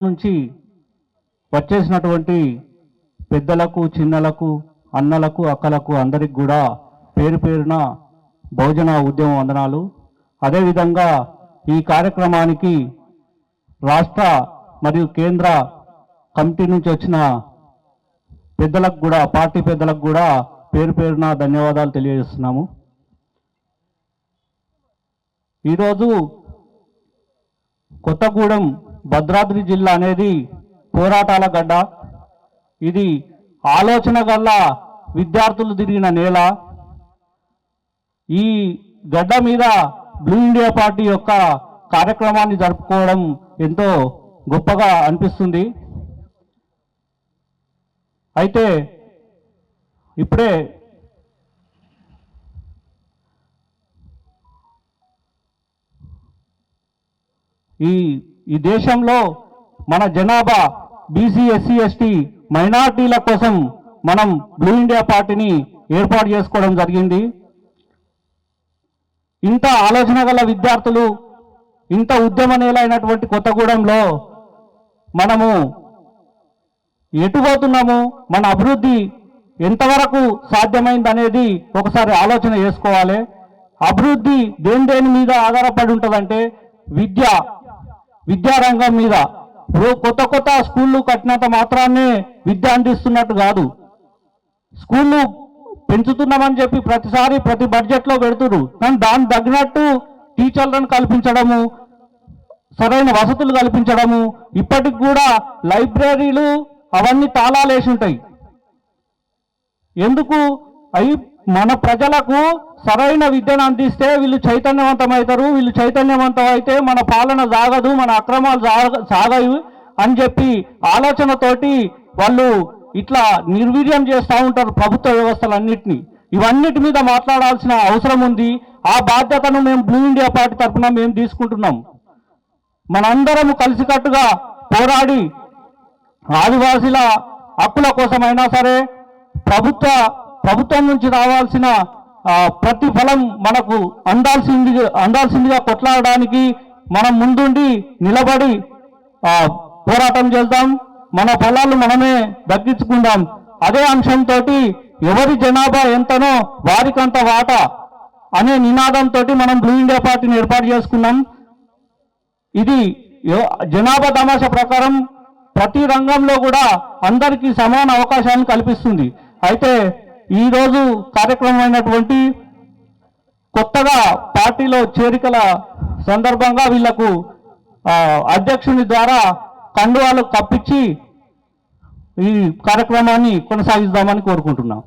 నుంచి వచ్చేసినటువంటి పెద్దలకు, చిన్నలకు, అన్నలకు, అక్కలకు అందరికి కూడా పేరు పేరున బహుజన ఉద్యమ వందనాలు. అదేవిధంగా ఈ కార్యక్రమానికి రాష్ట్ర మరియు కేంద్ర కమిటీ నుంచి వచ్చిన పెద్దలకు కూడా, పార్టీ పెద్దలకు కూడా పేరు పేరున ధన్యవాదాలు తెలియజేస్తున్నాము. ఈరోజు కొత్తగూడెం భద్రాద్రి జిల్లా అనేది పోరాటాల గడ్డ. ఇది ఆలోచన గల్ల విద్యార్థులు తిరిగిన నేల. ఈ గడ్డ మీద బ్లూ ఇండియా పార్టీ యొక్క కార్యక్రమాన్ని జరుపుకోవడం ఎంతో గొప్పగా అనిపిస్తుంది. అయితే ఇప్పుడే ఈ దేశంలో మన జనాభా బీసీ, ఎస్సీ, ఎస్టీ మైనార్టీల కోసం మనం బ్లూ ఇండియా పార్టీని ఏర్పాటు చేసుకోవడం జరిగింది. ఇంత ఆలోచన గల విద్యార్థులు, ఇంత ఉద్యమ నేలైనటువంటి కొత్తగూడెంలో మనము ఎటుపోతున్నాము, మన అభివృద్ధి ఎంతవరకు సాధ్యమైందనేది ఒకసారి ఆలోచన చేసుకోవాలి. అభివృద్ధి దేని మీద ఆధారపడి ఉంటుందంటే విద్యారంగం మీద. కొత్త స్కూళ్ళు కట్టినంత మాత్రాన్నే విద్య అందిస్తున్నట్టు కాదు. స్కూళ్ళు పెంచుతున్నామని చెప్పి ప్రతిసారి ప్రతి బడ్జెట్లో పెడుతున్నారు, కానీ దానికి తగినట్టు టీచర్లను కల్పించడము, సరైన వసతులు కల్పించడము, ఇప్పటికి కూడా లైబ్రరీలు అవన్నీ తాళాలు వేసి ఉంటాయి. ఎందుకు? అవి మన ప్రజలకు సరైన విద్యను అందిస్తే వీళ్ళు చైతన్యవంతమవుతారు. వీళ్ళు చైతన్యవంతం అయితే మన పాలన సాగదు, మన అక్రమాలు సాగవు అని చెప్పి ఆలోచనతోటి వాళ్ళు ఇట్లా నిర్వీర్యం చేస్తూ ఉంటారు ప్రభుత్వ వ్యవస్థలన్నింటినీ. ఇవన్నిటి మీద మాట్లాడాల్సిన అవసరం ఉంది. ఆ బాధ్యతను మేము బ్లూ ఇండియా పార్టీ తరఫున మేము తీసుకుంటున్నాం. మనందరం కలిసికట్టుగా పోరాడి ఆదివాసీల హక్కుల కోసమైనా సరే, ప్రభుత్వం నుంచి రావాల్సిన ప్రతిఫలం మనకు అందాల్సిందిగా కొట్లాడడానికి మనం ముందుండి నిలబడి పోరాటం చేద్దాం. మన ఫలాలు మనమే దక్కించుకుందాం. అదే అంశంతో ఎవరి జనాభా ఎంతనో వారికంత వాటా అనే నినాదంతో మనం బ్లూ ఇండియా పార్టీని ఏర్పాటు చేసుకున్నాం. ఇది జనాభా తమాషా ప్రకారం ప్రతి రంగంలో కూడా అందరికీ సమాన అవకాశాలను కల్పిస్తుంది. అయితే ఈరోజు కార్యక్రమం అయినటువంటి కొత్తగా పార్టీలో చేరికల సందర్భంగా వీళ్లకు అధ్యక్షుని ద్వారా కండువాలు కప్పించి ఈ కార్యక్రమాన్ని కొనసాగిద్దామని కోరుకుంటున్నాం.